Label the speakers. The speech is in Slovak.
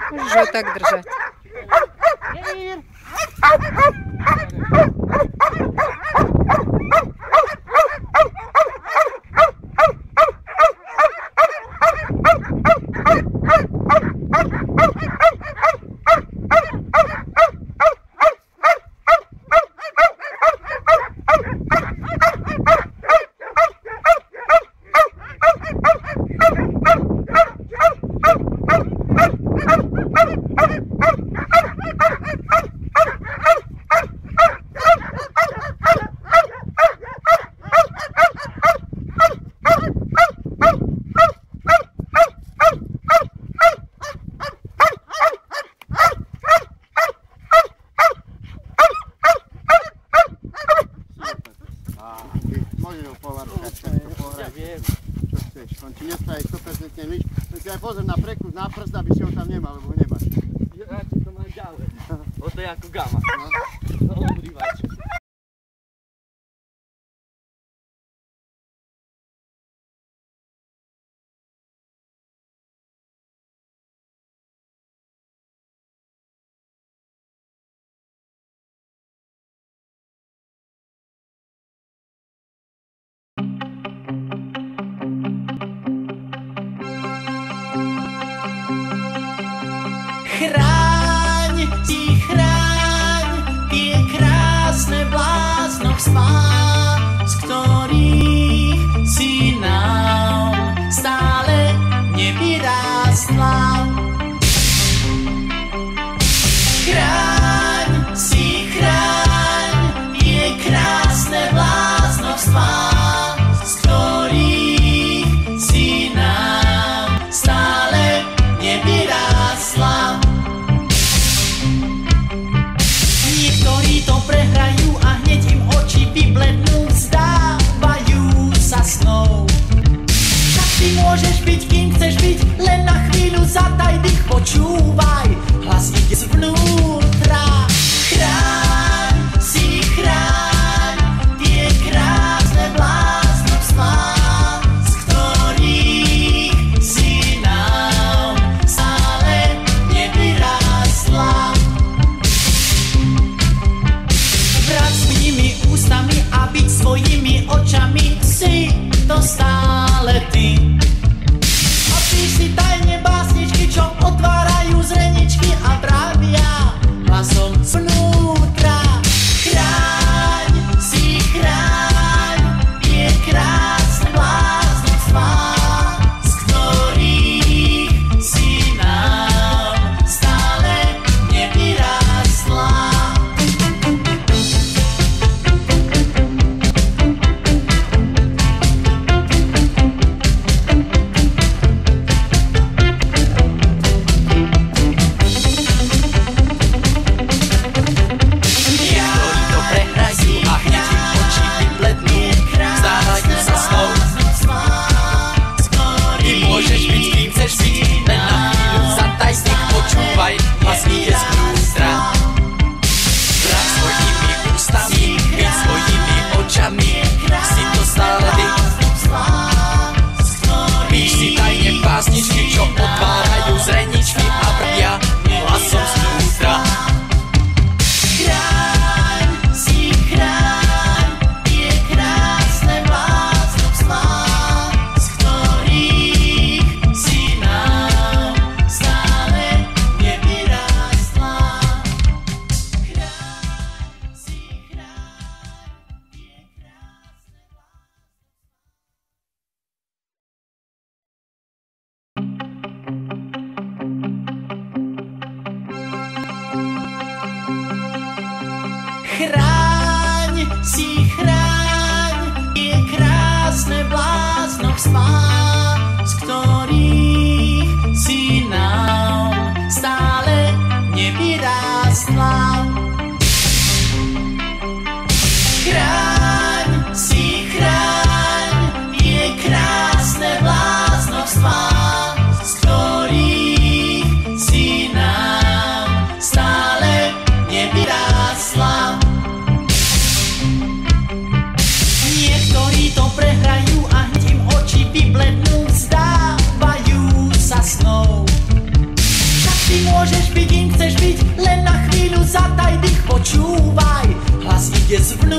Speaker 1: Môžeš ho tak držať.
Speaker 2: Môžeš ho povarkať, všetko pohrať. Čo chceš, on ti nespraví 100% nič. Len si aj pozor na preklud, na prst, aby si ho tam nemal, lebo ho nemáš.
Speaker 3: Ja ti to mám ďalej. O to je ako gama. No, odrývač.
Speaker 4: Chráň, ty chráň tie krásne bláznovstvá, z ktorých si nám stále nevyrástla. Chráň, si chráň tie krásne bláznovstvá, z ktorých si nám stále nevyrástla. Niektorí to prehrajú a hneď im oči vyblednú, vzdávajú sa snou. Však ty môžeš byť, kým chceš byť, len na chvíľu zataj dých, počúvaj, hlas ide zvnútra. Chráň, si chráň tie krásne bláznovstvá, z ktorých si nám stále nevyrástla. Brať svojimi ústami a byť svojimi očami si to stále ty. A píš si tajne básničky, čo otvárajú zreničky a pravia hlasom vnútra. Chráň, si chráň tie krásne bláznovstvá, z ktorých si nám stále nevyrástla. Básničky, čo otvárajú zreničky a pravia hlasom vnútra. Chráň, si chráň tie krásne bláznovstvá, z ktorých si nám stále nevyrástla. Chráň, si chráň tie krásne Chráň, si chráň tie krásne bláznovstvá, z ktorých si nám stále nevyrástla. Chráň, si chráň môžeš byť, im chceš byť, len na chvíľu zataj dých, počúvaj. Hlas ide zvnútra.